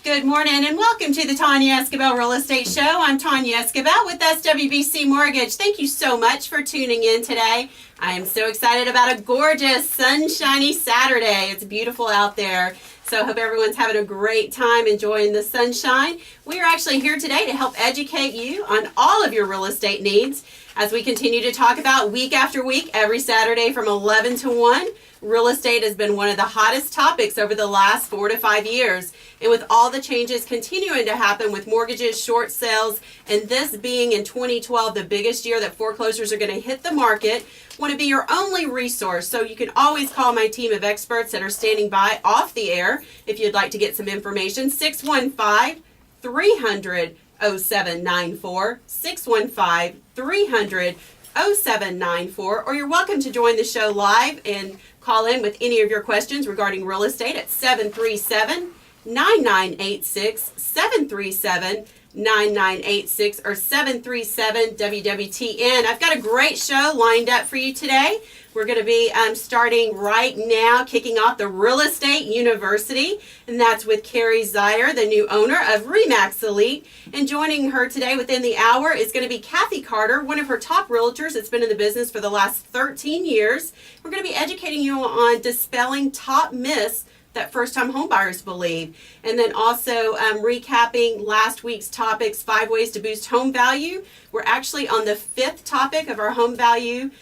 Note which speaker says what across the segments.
Speaker 1: Good morning and welcome to the Tonya Esquibel Real Estate Show. I'm Tonya Esquibel with SWBC Mortgage. Thank you so much for tuning in today. I am so excited about a gorgeous, sunshiny Saturday. It's beautiful out there. So I hope everyone's having a great time enjoying the sunshine. We are actually here today to help educate you on all of your real estate needs as we continue to talk about week after week, every Saturday from 11 to 1. Real estate has been one of the hottest topics over the last 4 to 5 years. And with all the changes continuing to happen with mortgages, short sales, and this being in 2012, the biggest year that foreclosures are going to hit the market, want to be your only resource. So you can always call my team of experts that are standing by off the air if you'd like to get some information. 615-300-0794, 615-300-0794, or you're welcome to join the show live and call in with any of your questions regarding real estate at 737-9986, 737-9986, or 737-WWTN. I've got a great show lined up for you today. We're going to be starting right now, kicking off the Real Estate University, and that's with Carrie Zier, the new owner of RE/MAX Elite. And joining her today within the hour is going to be Kathy Carter, one of her top realtors that's been in the business for the last 13 years. We're going to be educating you on dispelling top myths that first-time homebuyers believe, and then also recapping last week's topics, 5 ways to boost home value. We're actually on the 5th topic of our home value,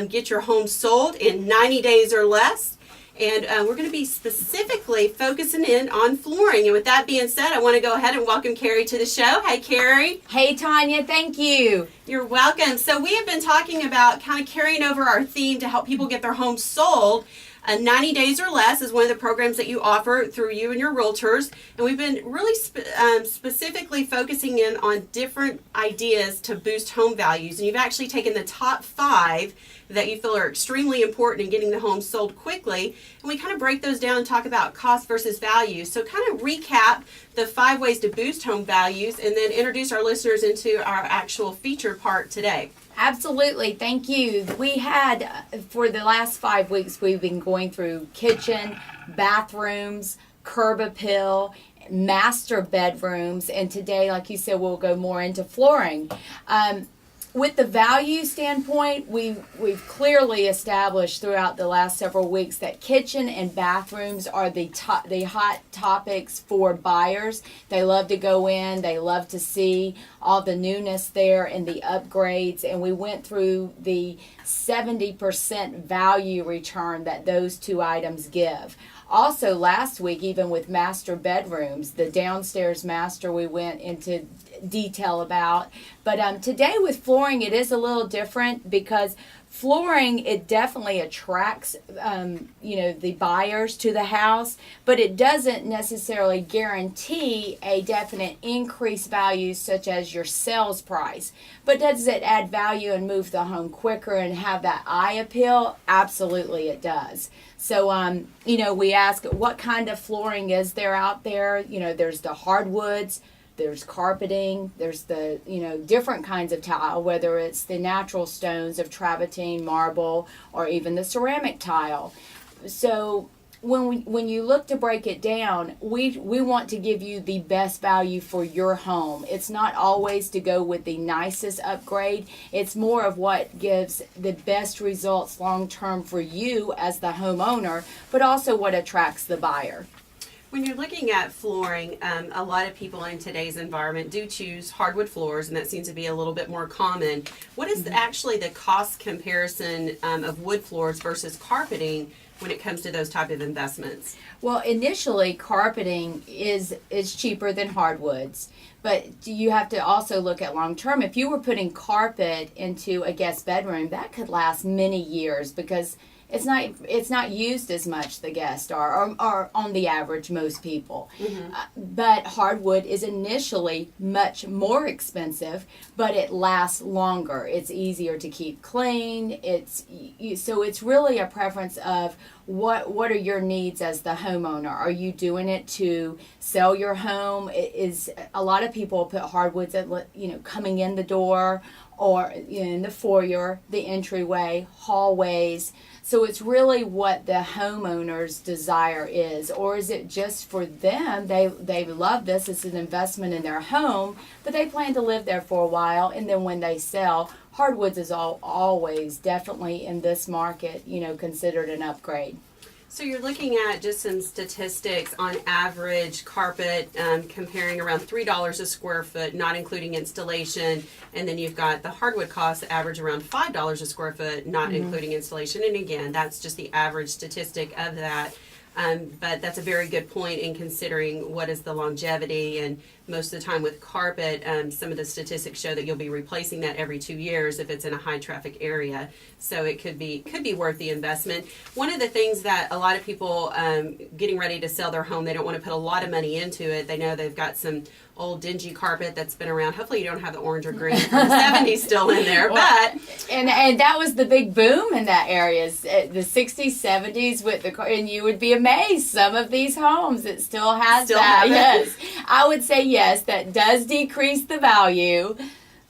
Speaker 1: get your home sold in 90 days or less. And we're going to be specifically focusing in on flooring. And with that being said, I want to go ahead and welcome Carrie to the show. Hi, Carrie.
Speaker 2: Hey, Tonya. Thank you.
Speaker 1: You're welcome. So we have been talking about kind of carrying over our theme to help people get their homes sold. 90 days or less is one of the programs that you offer through you and your realtors. And we've been really specifically focusing in on different ideas to boost home values. And you've actually taken the top 5 that you feel are extremely important in getting the home sold quickly. And we kind of break those down and talk about cost versus value. So kind of recap the 5 ways to boost home values and then introduce our listeners into our actual feature part today.
Speaker 2: Absolutely. Thank you. We had, for the last 5 weeks, we've been going through kitchen, bathrooms, curb appeal, master bedrooms, and today, like you said, we'll go more into flooring. With the value standpoint, we've clearly established throughout the last several weeks that kitchen and bathrooms are the hot topics for buyers. They love to go in, they love to see all the newness there and the upgrades, and we went through the 70% value return that those 2 items give. Also, last week, even with master bedrooms, the downstairs master we went into detail about. But today with flooring, it is a little different because flooring, it definitely attracts, the buyers to the house, but it doesn't necessarily guarantee a definite increased value such as your sales price. But does it add value and move the home quicker and have that eye appeal? Absolutely it does. So, we ask what kind of flooring is there out there? There's the hardwoods, there's carpeting, there's the, different kinds of tile, whether it's the natural stones of travertine, marble, or even the ceramic tile. So when you look to break it down, we want to give you the best value for your home. It's not always to go with the nicest upgrade. It's more of what gives the best results long term for you as the homeowner, but also what attracts the buyer.
Speaker 1: When you're looking at flooring, a lot of people in today's environment do choose hardwood floors, and that seems to be a little bit more common. What is actually the cost comparison of wood floors versus carpeting when it comes to those type of investments?
Speaker 2: Well, initially, carpeting is cheaper than hardwoods, but you have to also look at long term. If you were putting carpet into a guest bedroom, that could last many years because it's not used as much, the guests are, or on the average, most people. Mm-hmm. But hardwood is initially much more expensive, but it lasts longer. It's easier to keep clean. So it's really a preference of what are your needs as the homeowner. Are you doing it to sell your home? Is a lot of people put hardwoods at coming in the door or in the foyer, the entryway, hallways. So it's really what the homeowner's desire is, or is it just for them? They love this. It's an investment in their home, but they plan to live there for a while, and then when they sell, hardwoods is always definitely in this market, considered an upgrade.
Speaker 1: So you're looking at just some statistics on average carpet, comparing around $3 a square foot, not including installation, and then you've got the hardwood costs that average around $5 a square foot, not including installation. And again, that's just the average statistic of that. But that's a very good point in considering what is the longevity, and most of the time with carpet, some of the statistics show that you'll be replacing that every 2 years if it's in a high traffic area. So it could be worth the investment. One of the things that a lot of people getting ready to sell their home, they don't want to put a lot of money into it. They know they've got some old dingy carpet that's been around. Hopefully you don't have the orange or green from the 70s still in there.
Speaker 2: Well,
Speaker 1: but
Speaker 2: and that was the big boom in that area, the 60s, 70s with and you would be amazed, some of these homes it still has that. Yes. I would say yes, that does decrease the value.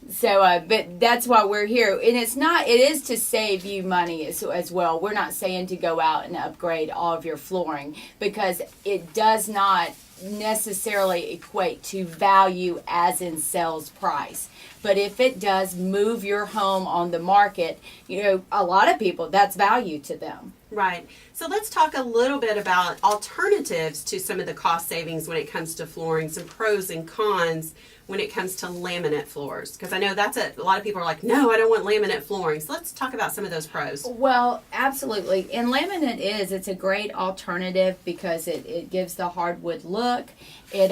Speaker 2: So, but that's why we're here. And it is to save you money as well. We're not saying to go out and upgrade all of your flooring, because it does not necessarily equate to value as in sales price. But if it does move your home on the market, a lot of people, that's value to them.
Speaker 1: Right. So let's talk a little bit about alternatives to some of the cost savings when it comes to flooring, some pros and cons when it comes to laminate floors. Because I know a lot of people are like, no, I don't want laminate flooring. So let's talk about some of those pros.
Speaker 2: Well, absolutely. And laminate it's a great alternative because it gives the hardwood look. It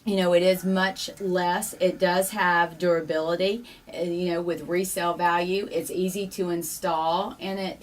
Speaker 2: it is much less. It does have durability, with resale value. It's easy to install, and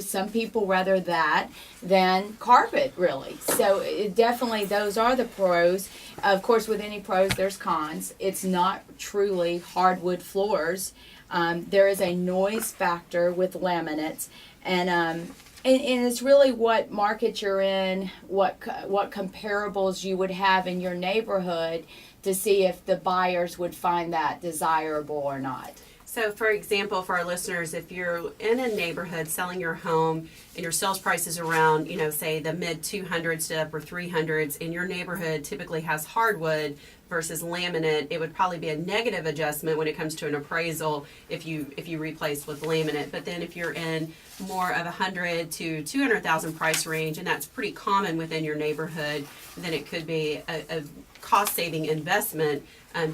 Speaker 2: some people rather that than carpet, really. So definitely those are the pros. Of course, with any pros, there's cons. It's not truly hardwood floors. There is a noise factor with laminates, and it's really what market you're in, what comparables you would have in your neighborhood to see if the buyers would find that desirable or not.
Speaker 1: So, for example, for our listeners, if you're in a neighborhood selling your home and your sales price is around, say the mid 200s to upper 300s, and your neighborhood typically has hardwood versus laminate, it would probably be a negative adjustment when it comes to an appraisal if you replace with laminate. But then if you're in more of 100 to 200,000 price range, and that's pretty common within your neighborhood, then it could be a cost-saving investment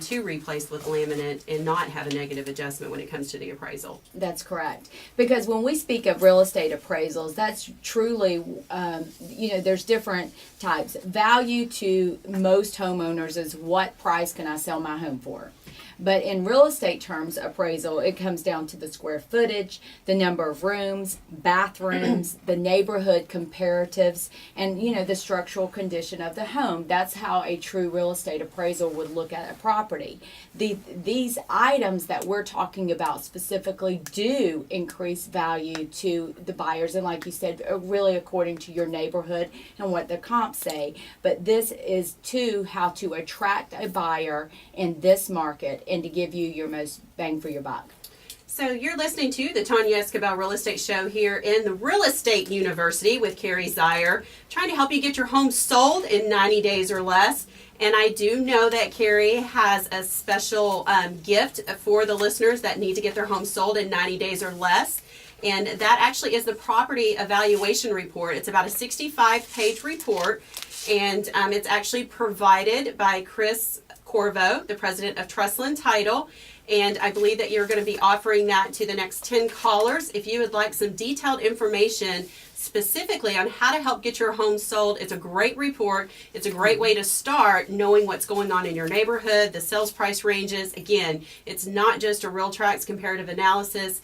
Speaker 1: to replace with laminate and not have a negative adjustment when it comes to the appraisal.
Speaker 2: That's correct. Because when we speak of real estate appraisals, that's truly, there's different types. Value to most homeowners is what price can I sell my home for? But in real estate terms, appraisal, it comes down to the square footage, the number of rooms, bathrooms, the neighborhood comparatives, and, the structural condition of the home. That's how a true real estate appraisal would look at a property. These items that we're talking about specifically do increase value to the buyers. And like you said, really according to your neighborhood and what the comps say. But this is how to attract a buyer in this market and to give you your most bang for your buck.
Speaker 1: So you're listening to the Tonya Esquibel Real Estate Show here in the Real Estate University with Carrie Zier, trying to help you get your home sold in 90 days or less. And I do know that Carrie has a special gift for the listeners that need to get their home sold in 90 days or less. And that actually is the property evaluation report. It's about a 65-page report, and it's actually provided by Chris Corvo, the president of Trustland Title, and I believe that you're going to be offering that to the next 10 callers. If you would like some detailed information specifically on how to help get your home sold, it's a great report. It's a great way to start knowing what's going on in your neighborhood, the sales price ranges. Again, it's not just a RealTracs comparative analysis.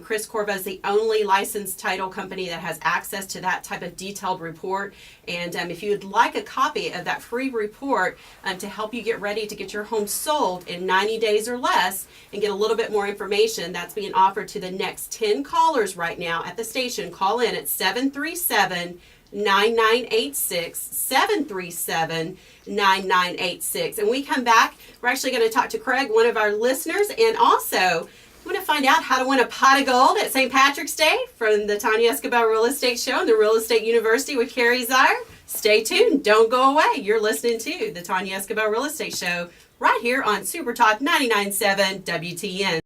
Speaker 1: Chris Corvo is the only licensed title company that has access to that type of detailed report. And if you would like a copy of that free report to help you get ready to get your home sold in 90 days or less and get a little bit more information, that's being offered to the next 10 callers right now at the station. Call in at 737-9986, 737-9986. And we come back, we're actually going to talk to Craig, one of our listeners, and also Want to find out how to win a pot of gold at St. Patrick's Day from the Tonya Esquibel Real Estate Show and the Real Estate University with Carrie Zire? Stay tuned. Don't go away. You're listening to the Tonya Esquibel Real Estate Show right here on Super Talk 99.7 WTN.